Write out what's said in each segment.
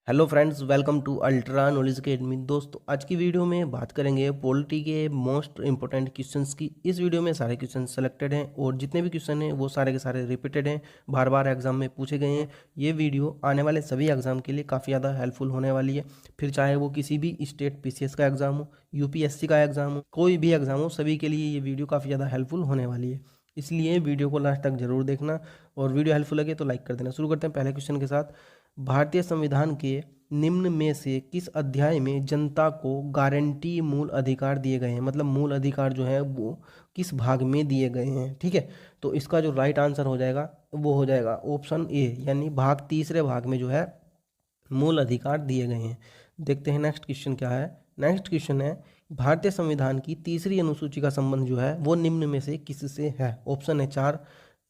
Hello friends, welcome to Ultra Knowledge Academy. दोस्तों, आज की वीडियो में बात करेंगे पॉलिटी के मोस्ट इंपॉर्टेंट क्वेश्चंस की। इस वीडियो में सारे क्वेश्चन सेलेक्टेड हैं और जितने भी क्वेश्चन हैं वो सारे के सारे रिपीटेड हैं, बार बार एग्जाम में पूछे गए हैं। ये वीडियो आने वाले सभी एग्जाम के लिए काफ़ी ज़्यादा हेल्पफुल होने वाली है। फिर चाहे वो किसी भी स्टेट पीसीएस का एग्जाम हो, यूपीएससी का एग्जाम हो, कोई भी एग्जाम हो, सभी के लिए ये वीडियो काफ़ी ज़्यादा हेल्पफुल होने वाली है। इसलिए वीडियो को लास्ट तक जरूर देखना और वीडियो हेल्पफुल लगे तो लाइक कर देना। शुरू करते हैं पहले क्वेश्चन के साथ। भारतीय संविधान के निम्न में से किस अध्याय में जनता को गारंटी मूल अधिकार दिए गए हैं? मतलब मूल अधिकार जो है वो किस भाग में दिए गए हैं। ठीक है, तो इसका जो राइट आंसर हो जाएगा वो हो जाएगा ऑप्शन ए, यानी तीसरे भाग में जो है मूल अधिकार दिए गए हैं। देखते हैं नेक्स्ट क्वेश्चन क्या है। नेक्स्ट क्वेश्चन है, भारतीय संविधान की तीसरी अनुसूची का संबंध जो है वो निम्न में से किससे है? ऑप्शन है चार।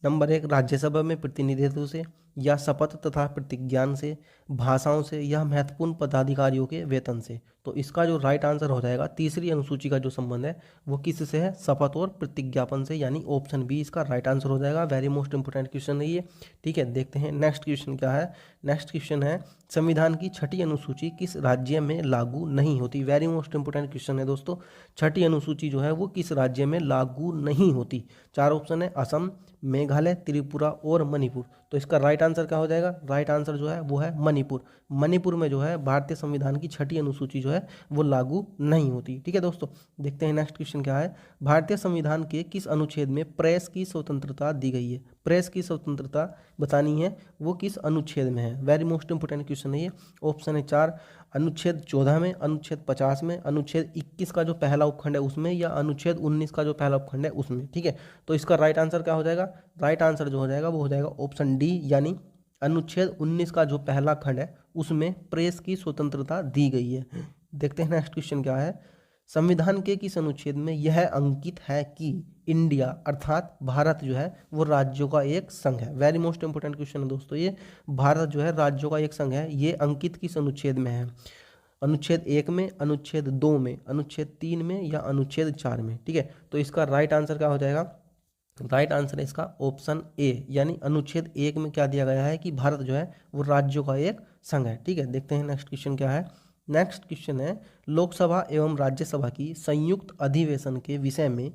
नंबर एक, राज्यसभा में प्रतिनिधित्व से, या शपथ तथा प्रतिज्ञान से, भाषाओं से, या महत्वपूर्ण पदाधिकारियों के वेतन से। तो इसका जो राइट आंसर हो जाएगा, तीसरी अनुसूची का जो संबंध है वो किससे है? शपथ और प्रतिज्ञापन से, यानी ऑप्शन बी इसका राइट आंसर हो जाएगा। वेरी मोस्ट इंपोर्टेंट क्वेश्चन है ये। ठीक है, देखते हैं नेक्स्ट क्वेश्चन क्या है। नेक्स्ट क्वेश्चन है, संविधान की छठी अनुसूची किस राज्य में लागू नहीं होती? वेरी मोस्ट इंपोर्टेंट क्वेश्चन है दोस्तों। छठी अनुसूची जो है वो किस राज्य में लागू नहीं होती? चार ऑप्शन है, असम, मेघालय, त्रिपुरा और मणिपुर। तो इसका राइट आंसर क्या हो जाएगा? राइट आंसर जो है वो है मणिपुर। मणिपुर में जो है भारतीय संविधान की छठी अनुसूची जो है वो लागू नहीं होती। ठीक है दोस्तों, देखते हैं नेक्स्ट क्वेश्चन क्या है। भारतीय संविधान के किस अनुच्छेद में प्रेस की स्वतंत्रता दी गई है? प्रेस की स्वतंत्रता बतानी है, वो किस अनुच्छेद में है? वेरी मोस्ट इंपोर्टेंट क्वेश्चन है ये। ऑप्शन है चार, अनुच्छेद 14 में, अनुच्छेद 50 में, अनुच्छेद 21 का जो पहला उपखंड है उसमें, या अनुच्छेद 19 का जो पहला उपखंड है उसमें। ठीक है, तो इसका राइट आंसर क्या हो जाएगा? राइट आंसर जो हो जाएगा वो हो जाएगा ऑप्शन डी, यानी अनुच्छेद 19 का जो पहला खंड है उसमें प्रेस की स्वतंत्रता दी गई है। देखते हैं नेक्स्ट क्वेश्चन क्या है। संविधान के किस अनुच्छेद में यह अंकित है कि इंडिया अर्थात भारत जो है वो राज्यों का एक संघ है? वेरी मोस्ट इंपोर्टेंट क्वेश्चन है दोस्तों ये। भारत जो है राज्यों का एक संघ है, ये अंकित किस अनुच्छेद में है? अनुच्छेद 1 में, अनुच्छेद 2 में, अनुच्छेद 3 में, या अनुच्छेद 4 में? ठीक है, तो इसका राइट आंसर क्या हो जाएगा? राइट आंसर है इसका ऑप्शन ए, यानी अनुच्छेद 1 में क्या दिया गया है कि भारत जो है वो राज्यों का एक संघ है। ठीक है, देखते हैं नेक्स्ट क्वेश्चन क्या है। नेक्स्ट क्वेश्चन है, लोकसभा एवं राज्यसभा की संयुक्त अधिवेशन के विषय में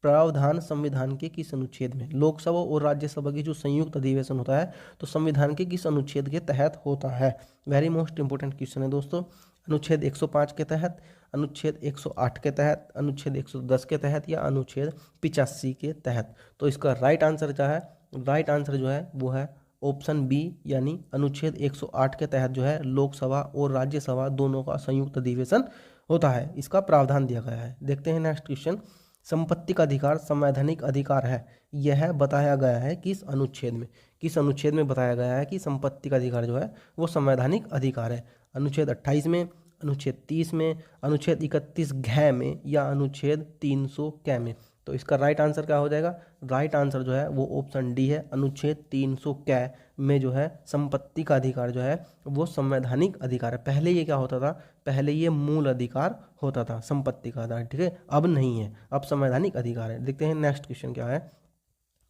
प्रावधान संविधान के किस अनुच्छेद में? लोकसभा और राज्यसभा की जो संयुक्त अधिवेशन होता है तो संविधान के किस अनुच्छेद के तहत होता है? वेरी मोस्ट इंपोर्टेंट क्वेश्चन है दोस्तों। अनुच्छेद 105 के तहत, अनुच्छेद 108 के तहत, अनुच्छेद 110 के तहत, या अनुच्छेद 85 के तहत? तो इसका राइट आंसर क्या है? राइट आंसर जो है वो है ऑप्शन बी, यानी अनुच्छेद 108 के तहत जो है लोकसभा और राज्यसभा दोनों का संयुक्त अधिवेशन होता है, इसका प्रावधान दिया गया है। देखते हैं नेक्स्ट क्वेश्चन। संपत्ति का अधिकार संवैधानिक अधिकार है, यह बताया गया है किस अनुच्छेद में? किस अनुच्छेद में बताया गया है कि संपत्ति का अधिकार जो है वो संवैधानिक अधिकार है? अनुच्छेद 28 में, अनुच्छेद 30 में, अनुच्छेद 31 घ में, या अनुच्छेद 300 क में? तो इसका राइट आंसर क्या हो जाएगा? राइट आंसर जो है वो ऑप्शन डी है, अनुच्छेद 300 क में जो है संपत्ति का अधिकार जो है वो संवैधानिक अधिकार है। पहले ये क्या होता था? पहले ये मूल अधिकार होता था संपत्ति का अधिकार। ठीक है, अब नहीं है, अब संवैधानिक अधिकार है। देखते हैं नेक्स्ट क्वेश्चन क्या है।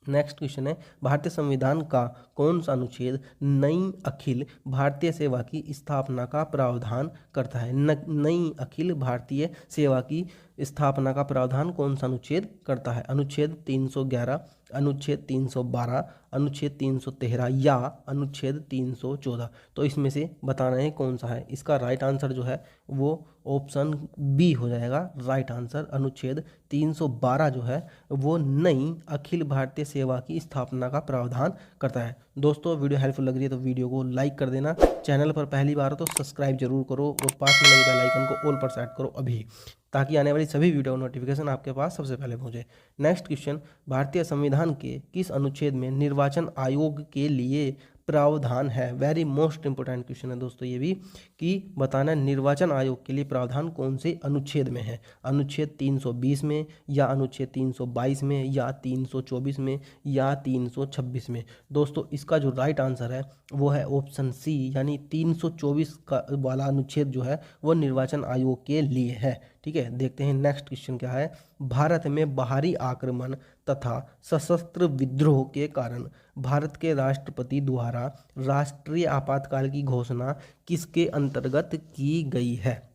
नेक्स्ट क्वेश्चन है, भारतीय संविधान का कौन सा अनुच्छेद नई अखिल भारतीय सेवा की स्थापना का प्रावधान करता है? नई अखिल भारतीय सेवा की स्थापना का प्रावधान कौन सा अनुच्छेद करता है? अनुच्छेद 311, अनुच्छेद 312, अनुच्छेद 313, या अनुच्छेद 314? तो इसमें से बताना है कौन सा है। इसका राइट आंसर जो है वो ऑप्शन बी हो जाएगा। राइट आंसर अनुच्छेद 312 जो है वो नई अखिल भारतीय सेवा की स्थापना का प्रावधान करता है। दोस्तों, वीडियो हेल्पफुल लग रही है तो वीडियो को लाइक कर देना, चैनल पर पहली बार हो तो सब्सक्राइब जरूर करो और पास में लगे बेल आइकन को ऑल पर सेट करो अभी, ताकि आने वाली सभी वीडियो नोटिफिकेशन आपके पास सबसे पहले पहुंचे। नेक्स्ट क्वेश्चन, भारतीय संविधान के किस अनुच्छेद में निर्वाचन आयोग के लिए प्रावधान है? वेरी मोस्ट इंपोर्टेंट क्वेश्चन है दोस्तों ये भी, कि बताना निर्वाचन आयोग के लिए प्रावधान कौन से अनुच्छेद में है? अनुच्छेद 320 में, या अनुच्छेद 322 में, या 324 में, या 326 में? दोस्तों, इसका जो राइट आंसर है वो है ऑप्शन सी, यानी 324 का वाला अनुच्छेद जो है वो निर्वाचन आयोग के लिए है। ठीक है, देखते हैं नेक्स्ट क्वेश्चन क्या है। भारत में बाहरी आक्रमण तथा सशस्त्र विद्रोह के कारण भारत के राष्ट्रपति द्वारा राष्ट्रीय आपातकाल की घोषणा किसके अंतर्गत की गई है।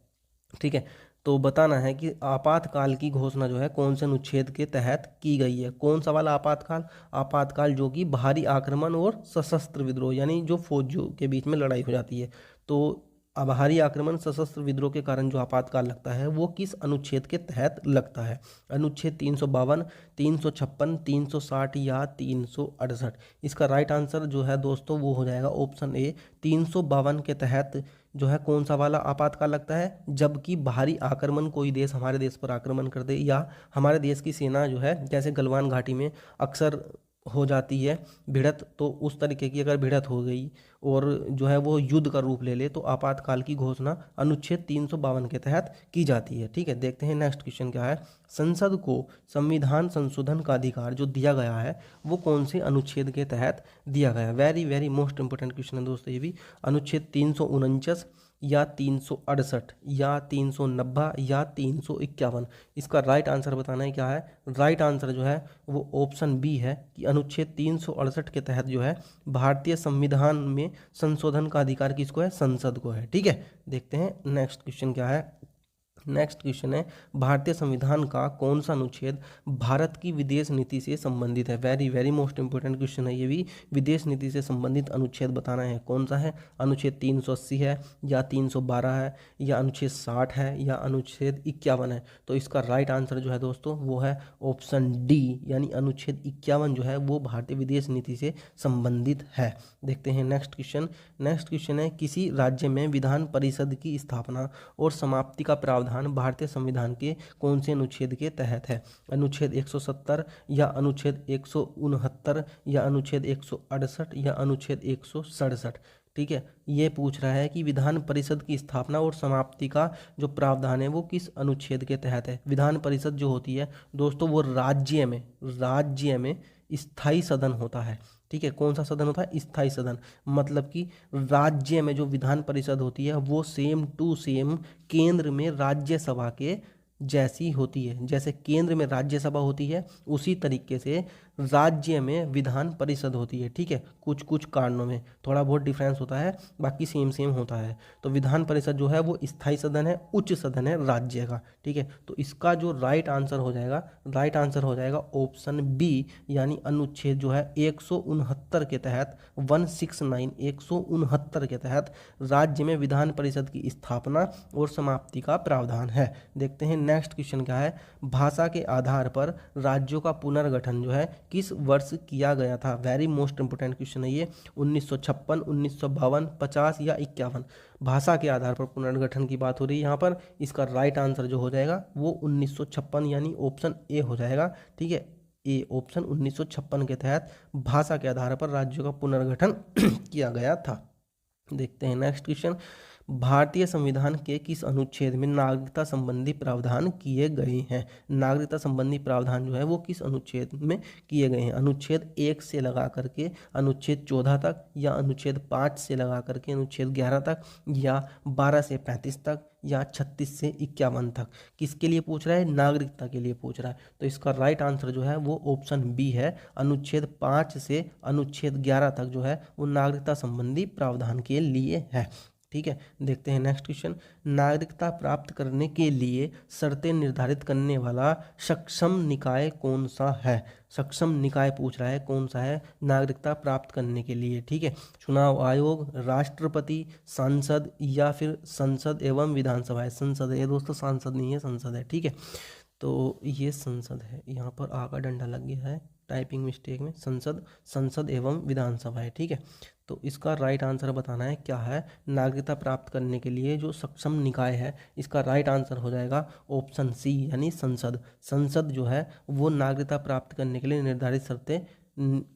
ठीक है, तो बताना है कि आपातकाल की घोषणा जो है कौन से अनुच्छेद के तहत की गई है। कौन सा वाला आपातकाल? आपातकाल जो कि भारी आक्रमण और सशस्त्र विद्रोह यानी जो फौजियों के बीच में लड़ाई हो जाती है, तो भारी आक्रमण सशस्त्र विद्रोह के कारण जो आपातकाल लगता है वो किस अनुच्छेद के तहत लगता है? अनुच्छेद 352, 356, 360 या 368। इसका राइट आंसर जो है दोस्तों वो हो जाएगा ऑप्शन ए, 352 के तहत जो है कौन सा वाला आपातकाल लगता है? जबकि भारी आक्रमण कोई देश हमारे देश पर आक्रमण कर दे या हमारे देश की सेना जो है जैसे गलवान घाटी में अक्सर हो जाती है भिड़त, तो उस तरीके की अगर भिड़त हो गई और जो है वो युद्ध का रूप ले ले तो आपातकाल की घोषणा अनुच्छेद 352 के तहत की जाती है। ठीक है, देखते हैं नेक्स्ट क्वेश्चन क्या है। संसद को संविधान संशोधन का अधिकार जो दिया गया है वो कौन से अनुच्छेद के तहत दिया गया है? Very very most important question है दोस्तों ये भी। अनुच्छेद 349 या 368 या 390 या 351। इसका राइट आंसर बताना है क्या है? राइट आंसर जो है वो ऑप्शन बी है कि अनुच्छेद 368 के तहत जो है भारतीय संविधान में संशोधन का अधिकार किसको है? संसद को है। ठीक है, देखते हैं नेक्स्ट क्वेश्चन क्या है। नेक्स्ट क्वेश्चन है, भारतीय संविधान का कौन सा अनुच्छेद भारत की विदेश नीति से संबंधित है? Very very most important question है ये भी। विदेश नीति से संबंधित अनुच्छेद बताना है कौन सा है? अनुच्छेद 380 है या 312 है या अनुच्छेद 60 है या अनुच्छेद 51 है? तो इसका राइट आंसर जो है दोस्तों वो है ऑप्शन डी, यानी अनुच्छेद 51 जो है वो भारतीय विदेश नीति से संबंधित है। देखते हैं नेक्स्ट क्वेश्चन। नेक्स्ट क्वेश्चन है, किसी राज्य में विधान परिषद की स्थापना और समाप्ति का प्रावधान भारतीय संविधान के कौन से अनुच्छेद के तहत है? अनुच्छेद 170 या अनुच्छेद 169 या अनुच्छेद 168 या अनुच्छेद 167। ठीक है, ये पूछ रहा है कि विधान परिषद की स्थापना और समाप्ति का जो प्रावधान है वो किस अनुच्छेद के तहत है। विधान परिषद जो होती है दोस्तों वो राज्य में स्थायी सदन होता है। ठीक है, कौन सा सदन होता है? स्थायी सदन। मतलब कि राज्य में जो विधान परिषद होती है वो सेम टू सेम केंद्र में राज्यसभा के जैसी होती है। जैसे केंद्र में राज्यसभा होती है उसी तरीके से राज्य में विधान परिषद होती है। ठीक है, कुछ कुछ कारणों में थोड़ा बहुत डिफरेंस होता है, बाकी सेम सेम होता है। तो विधान परिषद जो है वो स्थायी सदन है, उच्च सदन है राज्य का। ठीक है, तो इसका जो राइट आंसर हो जाएगा ऑप्शन बी, यानी अनुच्छेद जो है 169 के तहत 169 के तहत राज्य में विधान परिषद की स्थापना और समाप्ति का प्रावधान है। देखते हैं नेक्स्ट क्वेश्चन क्या है। भाषा के आधार पर राज्यों का पुनर्गठन जो है किस वर्ष किया गया था? वेरी मोस्ट इंपोर्टेंट क्वेश्चन है ये। 1956, 1952, 50 या 51। भाषा के आधार पर पुनर्गठन की बात हो रही है यहाँ पर। इसका राइट आंसर जो हो जाएगा वो 1956 यानी ऑप्शन ए हो जाएगा। ठीक है, ए ऑप्शन 1956 के तहत भाषा के आधार पर राज्यों का पुनर्गठन किया गया था। देखते हैं नेक्स्ट क्वेश्चन। भारतीय संविधान के किस अनुच्छेद में नागरिकता संबंधी प्रावधान किए गए हैं? नागरिकता संबंधी प्रावधान जो है वो किस अनुच्छेद में किए गए हैं? अनुच्छेद 1 से लगा करके अनुच्छेद 14 तक, या अनुच्छेद 5 से लगा करके अनुच्छेद 11 तक, या 12 से 35 तक, या 36 से 51 तक। किसके लिए पूछ रहा है? नागरिकता के लिए पूछ रहा है। तो इसका राइट आंसर जो है वो ऑप्शन बी है, अनुच्छेद 5 से अनुच्छेद 11 तक जो है वो नागरिकता संबंधी प्रावधान के लिए है। ठीक है, देखते हैं नेक्स्ट क्वेश्चन। नागरिकता प्राप्त करने के लिए शर्तें निर्धारित करने वाला सक्षम निकाय कौन सा है? सक्षम निकाय पूछ रहा है कौन सा है नागरिकता प्राप्त करने के लिए। ठीक है, चुनाव आयोग, राष्ट्रपति, सांसद या फिर संसद एवं विधानसभा है। संसद है दोस्तों, सांसद नहीं है, संसद है। ठीक है, तो ये संसद है, यहाँ पर आ का डंडा लग गया है टाइपिंग मिस्टेक में। संसद एवं विधानसभा है। ठीक है, तो इसका राइट आंसर बताना है क्या है। नागरिकता प्राप्त करने के लिए जो सक्षम निकाय है इसका राइट आंसर हो जाएगा ऑप्शन सी, यानी संसद। संसद जो है वो नागरिकता प्राप्त करने के लिए निर्धारित शर्तें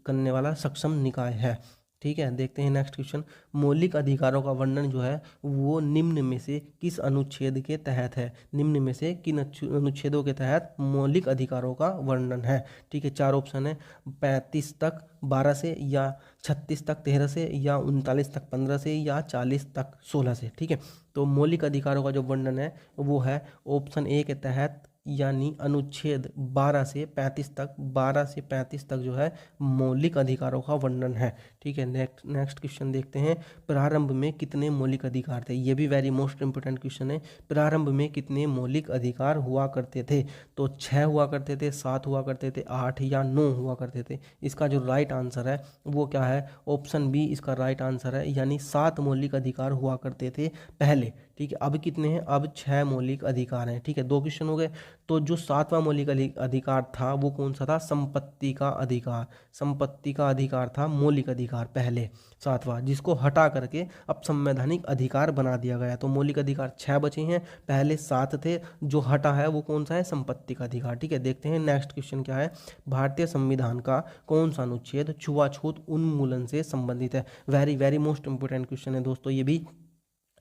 करने वाला सक्षम निकाय है। ठीक है, देखते हैं नेक्स्ट क्वेश्चन। मौलिक अधिकारों का वर्णन जो है वो निम्न में से किस अनुच्छेद के तहत है? निम्न में से किन अनुच्छेदों के तहत मौलिक अधिकारों का वर्णन है? ठीक है, 4 ऑप्शन है, 35 तक 12 से, या 36 तक 13 से, या 39 तक 15 से, या 40 तक 16 से। ठीक है, तो मौलिक अधिकारों का जो वर्णन है वो है ऑप्शन ए के तहत यानी अनुच्छेद 12 से 35 तक, 12 से 35 तक जो है मौलिक अधिकारों का वर्णन है। ठीक है, नेक्स्ट क्वेश्चन देखते हैं। प्रारंभ में कितने मौलिक अधिकार थे? ये भी वेरी मोस्ट इंपोर्टेंट क्वेश्चन है। प्रारंभ में कितने मौलिक अधिकार हुआ करते थे? तो 6 हुआ करते थे, 7 हुआ करते थे, 8 या 9 हुआ करते थे। इसका जो राइट आंसर है वो क्या है? ऑप्शन बी इसका राइट आंसर है, यानी 7 मौलिक अधिकार हुआ करते थे पहले। ठीक है, अब कितने हैं? अब 6 मौलिक अधिकार हैं। ठीक है, 2 क्वेश्चन हो गए। तो जो 7वां मौलिक अधिकार था वो कौन सा था? संपत्ति का अधिकार। संपत्ति का अधिकार था मौलिक अधिकार पहले 7वां, जिसको हटा करके अब संवैधानिक अधिकार बना दिया गया। तो मौलिक अधिकार 6 बचे हैं, पहले 7 थे, जो हटा है वो कौन सा है? संपत्ति का अधिकार। ठीक है, देखते हैं नेक्स्ट क्वेश्चन क्या है। भारतीय संविधान का कौन सा अनुच्छेद छुआछूत उन्मूलन से संबंधित है? Very very most important question है दोस्तों ये भी।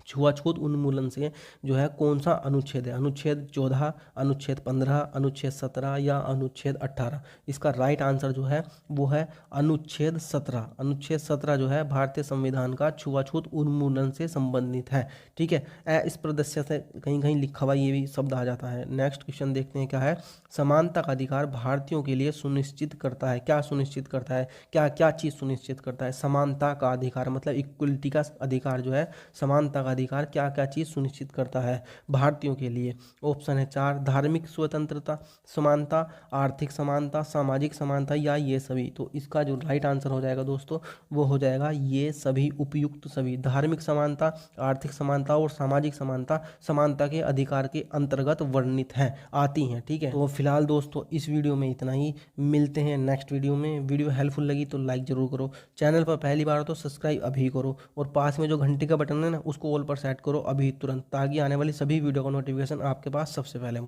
छुआछूत उन्मूलन से जो है कौन सा अनुच्छेद है? अनुच्छेद 14, अनुच्छेद 15, अनुच्छेद 17 या अनुच्छेद 18? इसका राइट आंसर जो है वो है अनुच्छेद 17। अनुच्छेद 17 जो है भारतीय संविधान का छुआछूत उन्मूलन से संबंधित है। ठीक है, इस प्रदस्य से कहीं कहीं लिखा हुआ ये भी शब्द आ जाता है। नेक्स्ट क्वेश्चन देखते हैं क्या है। समानता का अधिकार भारतीयों के लिए सुनिश्चित करता है। क्या सुनिश्चित करता है? क्या क्या चीज़ सुनिश्चित करता है? समानता का अधिकार मतलब इक्वलिटी का अधिकार जो है, समानता का अधिकार क्या क्या चीज़ सुनिश्चित करता है भारतीयों के लिए? ऑप्शन है 4, धार्मिक स्वतंत्रता, समानता, आर्थिक समानता, सामाजिक समानता या ये सभी। तो इसका जो राइट आंसर हो जाएगा दोस्तों वो हो जाएगा ये सभी, उपयुक्त सभी। धार्मिक समानता, आर्थिक समानता और सामाजिक समानता समानता के अधिकार के अंतर्गत वर्णित हैं, आती हैं। ठीक है, तो फिलहाल दोस्तों इस वीडियो में इतना ही। मिलते हैं नेक्स्ट वीडियो में। वीडियो हेल्पफुल लगी तो लाइक जरूर करो, चैनल पर पहली बार हो तो सब्सक्राइब अभी करो, और पास में जो घंटी का बटन है ना उसको ऑल पर सेट करो अभी तुरंत, ताकि आने वाली सभी वीडियो का नोटिफिकेशन आपके पास सबसे पहले